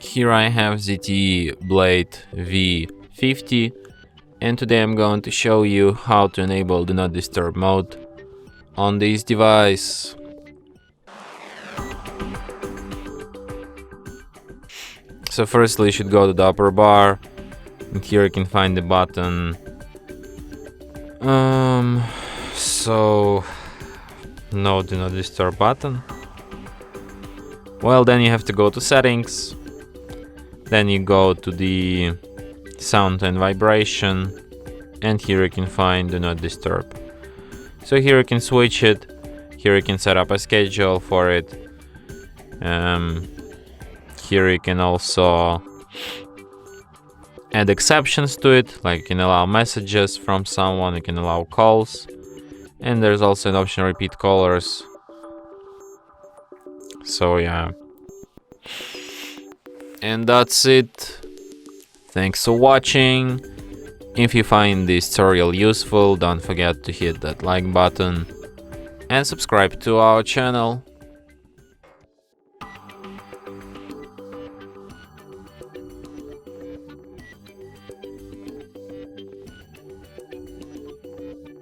Here I have ZTE Blade V50, and today I'm going to show you how to enable Do Not Disturb mode on this device. So firstly you should go to the upper bar, and here you can find the button. No Do Not Disturb button. Well, then you have to go to settings, then you go to the sound and vibration, and here you can find Do Not Disturb. So here you can switch it, here you can set up a schedule for it. Here you can also add exceptions to it, like you can allow messages from someone, you can allow calls, and there's also an option repeat callers. So yeah, and that's it. Thanks for watching. If you find this tutorial useful, don't forget to hit that like button and subscribe to our channel.